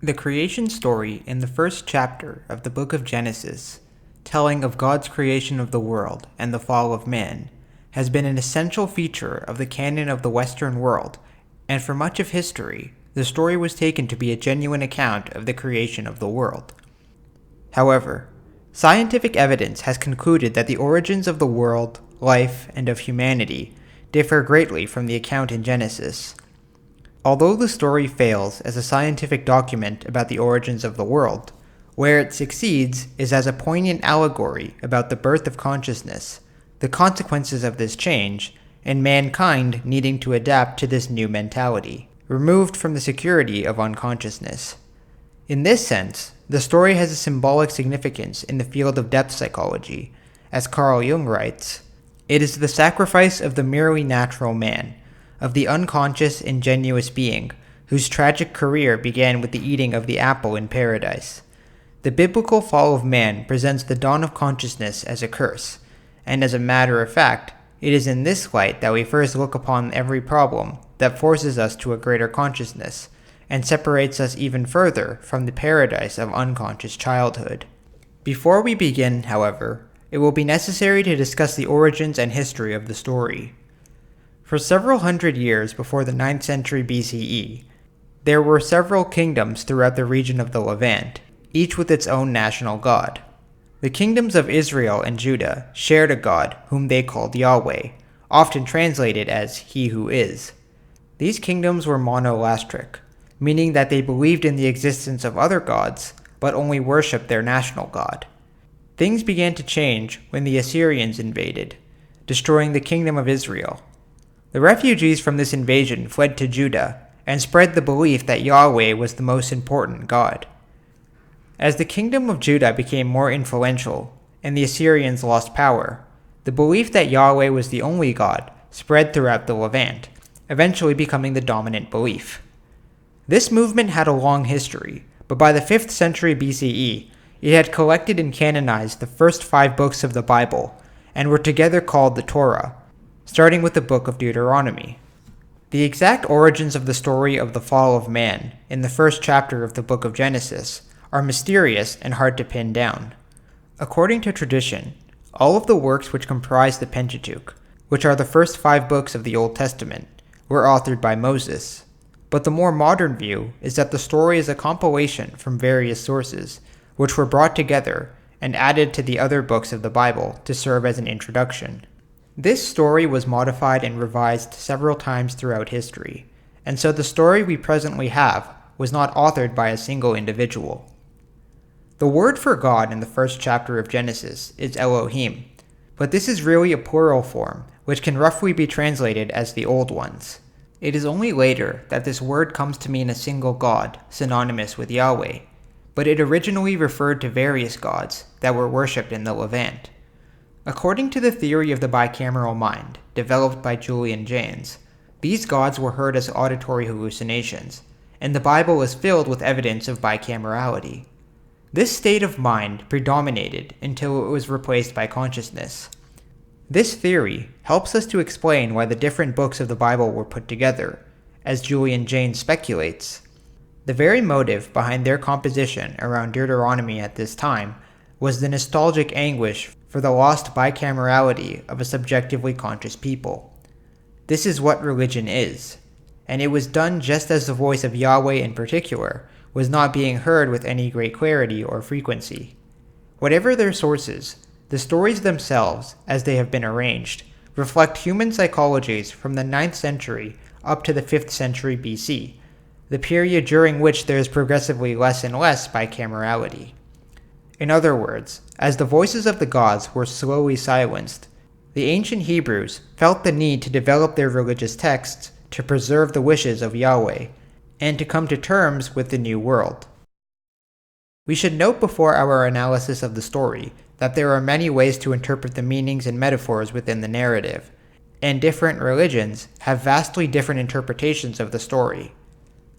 The creation story in the first chapter of the book of Genesis, telling of God's creation of the world and the fall of man, has been an essential feature of the canon of the Western world, and for much of history, the story was taken to be a genuine account of the creation of the world. However, scientific evidence has concluded that the origins of the world, life, and of humanity differ greatly from the account in Genesis. Although the story fails as a scientific document about the origins of the world, where it succeeds is as a poignant allegory about the birth of consciousness, the consequences of this change, and mankind needing to adapt to this new mentality, removed from the security of unconsciousness. In this sense, the story has a symbolic significance in the field of depth psychology. As Carl Jung writes, "It is the sacrifice of the merely natural man, of the unconscious, ingenuous being, whose tragic career began with the eating of the apple in paradise. The biblical fall of man presents the dawn of consciousness as a curse, and as a matter of fact, it is in this light that we first look upon every problem that forces us to a greater consciousness, and separates us even further from the paradise of unconscious childhood." Before we begin, however, it will be necessary to discuss the origins and history of the story. For several hundred years before the 9th century BCE, there were several kingdoms throughout the region of the Levant, each with its own national god. The kingdoms of Israel and Judah shared a god whom they called Yahweh, often translated as He Who Is. These kingdoms were monolastric, meaning that they believed in the existence of other gods, but only worshipped their national god. Things began to change when the Assyrians invaded, destroying the kingdom of Israel. The refugees from this invasion fled to Judah and spread the belief that Yahweh was the most important god. As the kingdom of Judah became more influential and the Assyrians lost power, the belief that Yahweh was the only god spread throughout the Levant, eventually becoming the dominant belief. This movement had a long history, but by the 5th century BCE, it had collected and canonized the first 5 books of the Bible and were together called the Torah, starting with the book of Deuteronomy. The exact origins of the story of the fall of man in the first chapter of the book of Genesis are mysterious and hard to pin down. According to tradition, all of the works which comprise the Pentateuch, which are the first 5 books of the Old Testament, were authored by Moses. But the more modern view is that the story is a compilation from various sources, which were brought together and added to the other books of the Bible to serve as an introduction. This story was modified and revised several times throughout history, and so the story we presently have was not authored by a single individual. The word for God in the first chapter of Genesis is Elohim, but this is really a plural form, which can roughly be translated as the Old Ones. It is only later that this word comes to mean a single god, synonymous with Yahweh, but it originally referred to various gods that were worshipped in the Levant. According to the theory of the bicameral mind, developed by Julian and Jaynes, these gods were heard as auditory hallucinations, and the Bible is filled with evidence of bicamerality. This state of mind predominated until it was replaced by consciousness. This theory helps us to explain why the different books of the Bible were put together, as Julian and Jaynes speculates. The very motive behind their composition around Deuteronomy at this time was the nostalgic anguish for the lost bicamerality of a subjectively conscious people. This is what religion is, and it was done just as the voice of Yahweh in particular was not being heard with any great clarity or frequency. Whatever their sources, the stories themselves, as they have been arranged, reflect human psychologies from the 9th century up to the 5th century BC, the period during which there is progressively less and less bicamerality. In other words, as the voices of the gods were slowly silenced, the ancient Hebrews felt the need to develop their religious texts to preserve the wishes of Yahweh, and to come to terms with the new world. We should note before our analysis of the story that there are many ways to interpret the meanings and metaphors within the narrative, and different religions have vastly different interpretations of the story.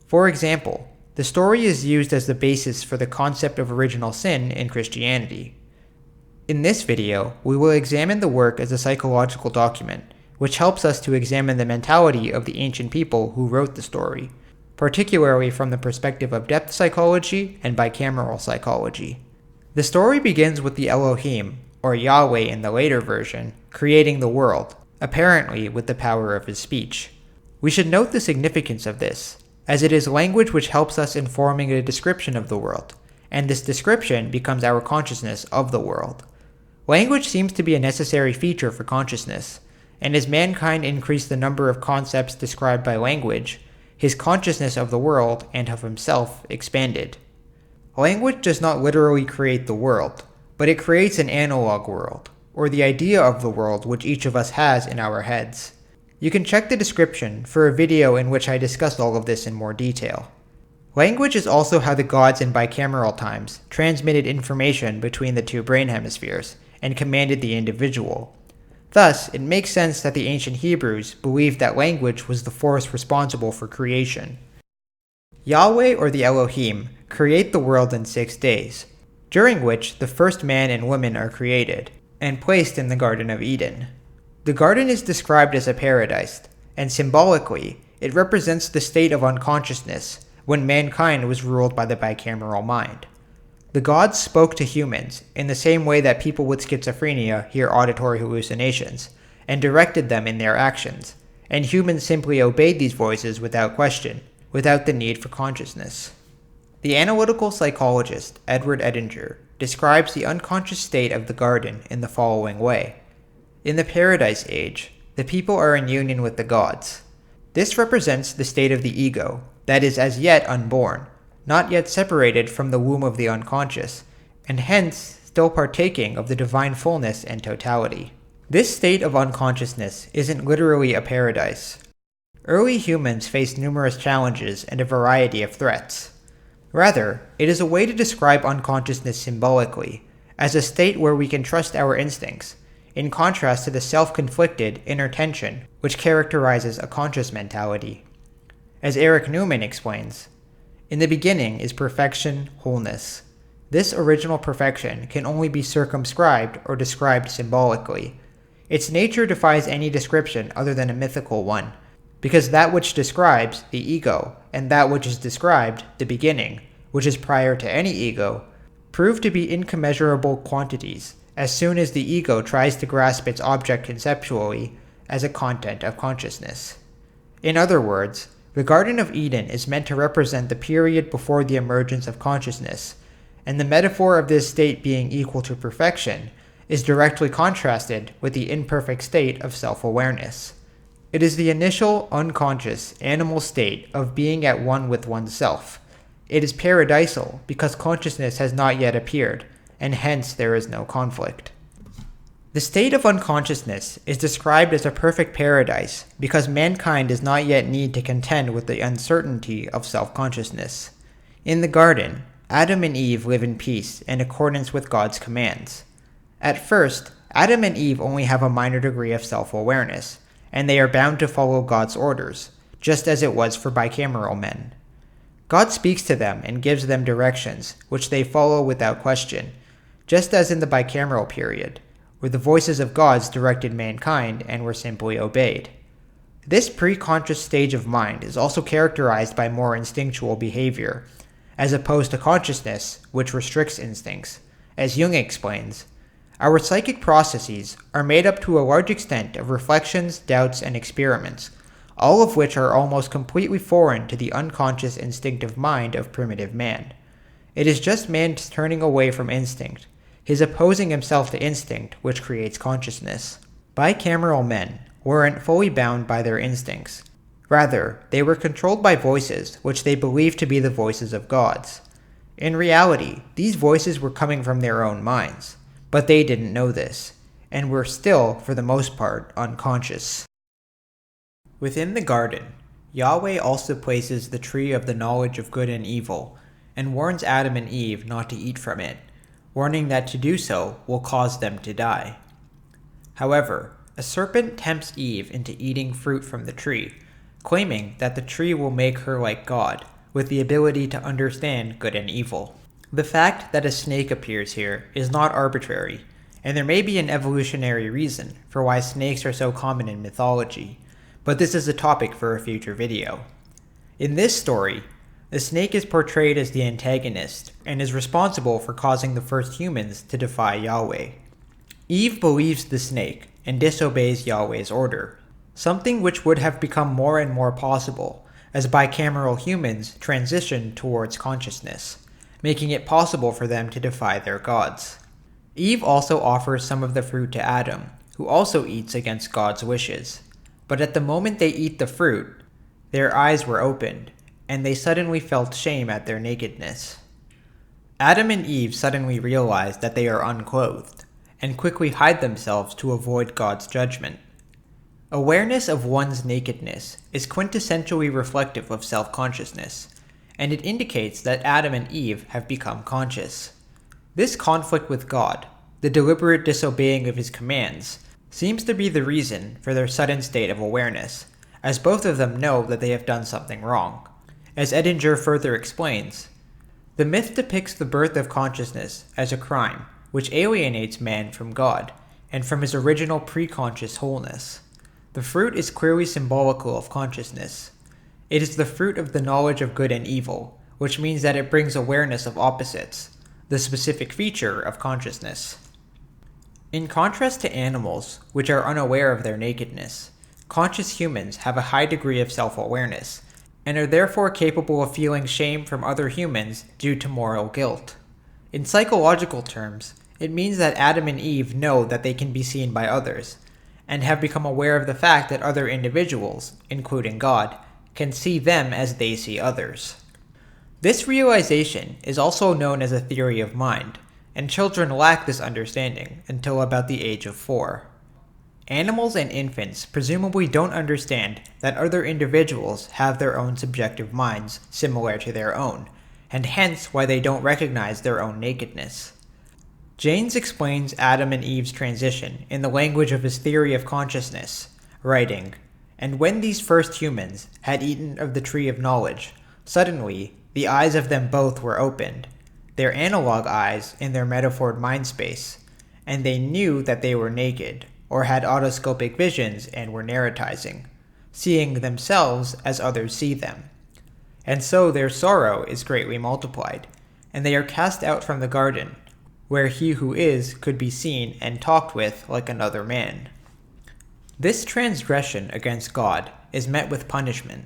For example, the story is used as the basis for the concept of original sin in Christianity. In this video, we will examine the work as a psychological document, which helps us to examine the mentality of the ancient people who wrote the story, particularly from the perspective of depth psychology and bicameral psychology. The story begins with the Elohim, or Yahweh in the later version, creating the world, apparently with the power of his speech. We should note the significance of this, as it is language which helps us in forming a description of the world, and this description becomes our consciousness of the world. Language seems to be a necessary feature for consciousness, and as mankind increased the number of concepts described by language, his consciousness of the world and of himself expanded. Language does not literally create the world, but it creates an analog world, or the idea of the world which each of us has in our heads. You can check the description for a video in which I discuss all of this in more detail. Language is also how the gods in bicameral times transmitted information between the two brain hemispheres and commanded the individual. Thus, it makes sense that the ancient Hebrews believed that language was the force responsible for creation. Yahweh, or the Elohim, create the world in 6 days, during which the first man and woman are created, and placed in the Garden of Eden. The garden is described as a paradise, and symbolically, it represents the state of unconsciousness when mankind was ruled by the bicameral mind. The gods spoke to humans in the same way that people with schizophrenia hear auditory hallucinations, and directed them in their actions, and humans simply obeyed these voices without question, without the need for consciousness. The analytical psychologist Edward Edinger describes the unconscious state of the garden in the following way. In the Paradise Age, the people are in union with the gods. This represents the state of the ego that is as yet unborn, not yet separated from the womb of the unconscious, and hence still partaking of the divine fullness and totality. This state of unconsciousness isn't literally a paradise. Early humans faced numerous challenges and a variety of threats. Rather, it is a way to describe unconsciousness symbolically, as a state where we can trust our instincts, in contrast to the self-conflicted inner tension which characterizes a conscious mentality. As Erich Neumann explains, in the beginning is perfection, wholeness. This original perfection can only be circumscribed or described symbolically. Its nature defies any description other than a mythical one, because that which describes, the ego, and that which is described, the beginning, which is prior to any ego, prove to be incommensurable quantities as soon as the ego tries to grasp its object conceptually as a content of consciousness. In other words, the Garden of Eden is meant to represent the period before the emergence of consciousness, and the metaphor of this state being equal to perfection is directly contrasted with the imperfect state of self-awareness. It is the initial, unconscious, animal state of being at one with oneself. It is paradisal because consciousness has not yet appeared, and hence there is no conflict. The state of unconsciousness is described as a perfect paradise because mankind does not yet need to contend with the uncertainty of self-consciousness. In the garden, Adam and Eve live in peace in accordance with God's commands. At first, Adam and Eve only have a minor degree of self-awareness, and they are bound to follow God's orders, just as it was for bicameral men. God speaks to them and gives them directions, which they follow without question, just as in the bicameral period, where the voices of gods directed mankind and were simply obeyed. This pre-conscious stage of mind is also characterized by more instinctual behavior, as opposed to consciousness, which restricts instincts. As Jung explains, our psychic processes are made up to a large extent of reflections, doubts, and experiments, all of which are almost completely foreign to the unconscious instinctive mind of primitive man. It is just man's turning away from instinct, his opposing himself to instinct, which creates consciousness. Bicameral men weren't fully bound by their instincts. Rather, they were controlled by voices which they believed to be the voices of gods. In reality, these voices were coming from their own minds, but they didn't know this, and were still, for the most part, unconscious. Within the garden, Yahweh also places the tree of the knowledge of good and evil, and warns Adam and Eve not to eat from it, warning that to do so will cause them to die. However, a serpent tempts Eve into eating fruit from the tree, claiming that the tree will make her like God, with the ability to understand good and evil. The fact that a snake appears here is not arbitrary, and there may be an evolutionary reason for why snakes are so common in mythology, but this is a topic for a future video. In this story, the snake is portrayed as the antagonist and is responsible for causing the first humans to defy Yahweh. Eve believes the snake and disobeys Yahweh's order, something which would have become more and more possible as bicameral humans transitioned towards consciousness, making it possible for them to defy their gods. Eve also offers some of the fruit to Adam, who also eats against God's wishes. But at the moment they eat the fruit, their eyes were opened, and they suddenly felt shame at their nakedness. Adam and Eve suddenly realize that they are unclothed, and quickly hide themselves to avoid God's judgment. Awareness of one's nakedness is quintessentially reflective of self-consciousness, and it indicates that Adam and Eve have become conscious. This conflict with God, the deliberate disobeying of his commands, seems to be the reason for their sudden state of awareness, as both of them know that they have done something wrong. As Edinger further explains, the myth depicts the birth of consciousness as a crime, which alienates man from God, and from his original pre-conscious wholeness. The fruit is clearly symbolical of consciousness. It is the fruit of the knowledge of good and evil, which means that it brings awareness of opposites, the specific feature of consciousness. In contrast to animals, which are unaware of their nakedness, conscious humans have a high degree of self-awareness, and are therefore capable of feeling shame from other humans due to moral guilt. In psychological terms, it means that Adam and Eve know that they can be seen by others, and have become aware of the fact that other individuals, including God, can see them as they see others. This realization is also known as a theory of mind, and children lack this understanding until about the age of 4. Animals and infants presumably don't understand that other individuals have their own subjective minds similar to their own, and hence why they don't recognize their own nakedness. Jaynes explains Adam and Eve's transition in the language of his theory of consciousness, writing, "And when these first humans had eaten of the tree of knowledge, suddenly the eyes of them both were opened, their analog eyes in their metaphored mind space, and they knew that they were naked, or had autoscopic visions and were narratizing, seeing themselves as others see them. And so their sorrow is greatly multiplied, and they are cast out from the garden, where he who is could be seen and talked with like another man." This transgression against God is met with punishment.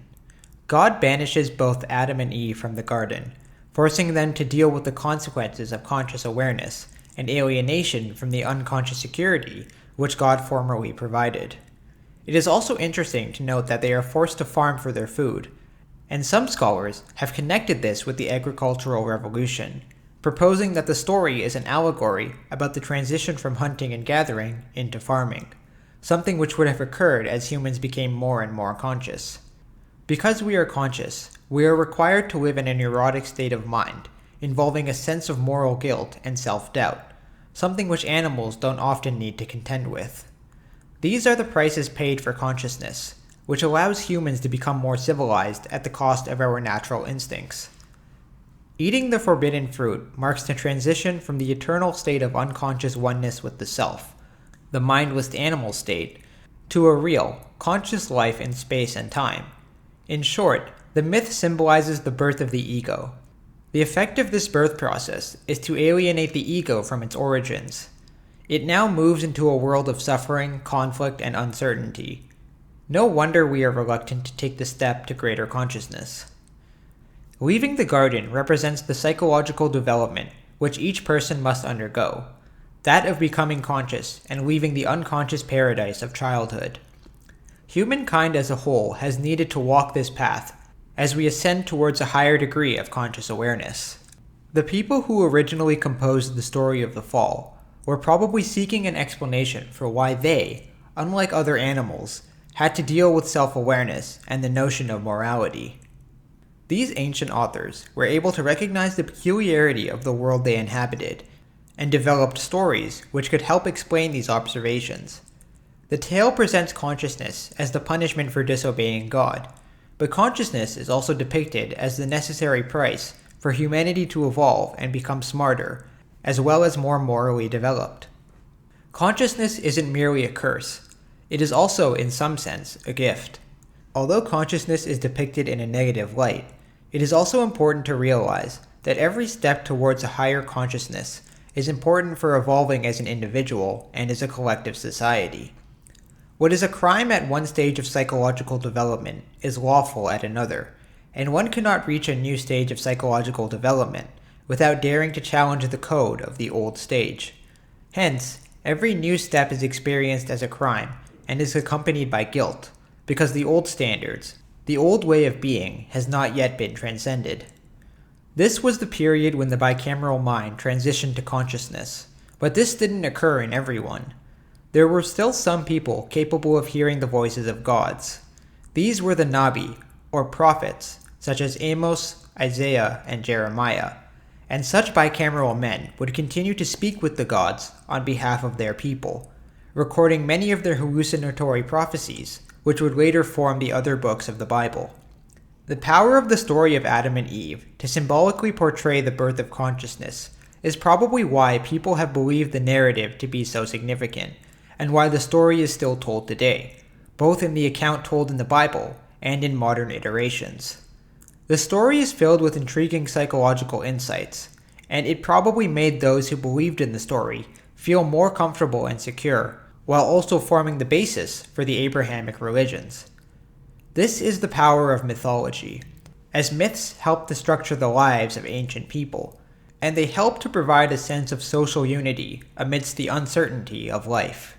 God banishes both Adam and Eve from the garden, forcing them to deal with the consequences of conscious awareness and alienation from the unconscious security which God formerly provided. It is also interesting to note that they are forced to farm for their food, and some scholars have connected this with the agricultural revolution, proposing that the story is an allegory about the transition from hunting and gathering into farming, something which would have occurred as humans became more and more conscious. Because we are conscious, we are required to live in a neurotic state of mind, involving a sense of moral guilt and self-doubt, something which animals don't often need to contend with. These are the prices paid for consciousness, which allows humans to become more civilized at the cost of our natural instincts. Eating the forbidden fruit marks the transition from the eternal state of unconscious oneness with the self, the mindless animal state, to a real, conscious life in space and time. In short, the myth symbolizes the birth of the ego. The effect of this birth process is to alienate the ego from its origins. It now moves into a world of suffering, conflict, and uncertainty. No wonder we are reluctant to take the step to greater consciousness. Leaving the garden represents the psychological development which each person must undergo, that of becoming conscious and leaving the unconscious paradise of childhood. Humankind as a whole has needed to walk this path as we ascend towards a higher degree of conscious awareness. The people who originally composed the story of the fall were probably seeking an explanation for why they, unlike other animals, had to deal with self-awareness and the notion of morality. These ancient authors were able to recognize the peculiarity of the world they inhabited, and developed stories which could help explain these observations. The tale presents consciousness as the punishment for disobeying God, but consciousness is also depicted as the necessary price for humanity to evolve and become smarter, as well as more morally developed. Consciousness isn't merely a curse, it is also, in some sense, a gift. Although consciousness is depicted in a negative light, it is also important to realize that every step towards a higher consciousness is important for evolving as an individual and as a collective society. What is a crime at one stage of psychological development is lawful at another, and one cannot reach a new stage of psychological development without daring to challenge the code of the old stage. Hence, every new step is experienced as a crime and is accompanied by guilt, because the old standards, the old way of being, has not yet been transcended. This was the period when the bicameral mind transitioned to consciousness, but this didn't occur in everyone. There were still some people capable of hearing the voices of gods. These were the Nabi, or prophets, such as Amos, Isaiah, and Jeremiah, and such bicameral men would continue to speak with the gods on behalf of their people, recording many of their hallucinatory prophecies, which would later form the other books of the Bible. The power of the story of Adam and Eve to symbolically portray the birth of consciousness is probably why people have believed the narrative to be so significant, and why the story is still told today, both in the account told in the Bible and in modern iterations. The story is filled with intriguing psychological insights, and it probably made those who believed in the story feel more comfortable and secure, while also forming the basis for the Abrahamic religions. This is the power of mythology, as myths help to structure the lives of ancient people, and they help to provide a sense of social unity amidst the uncertainty of life.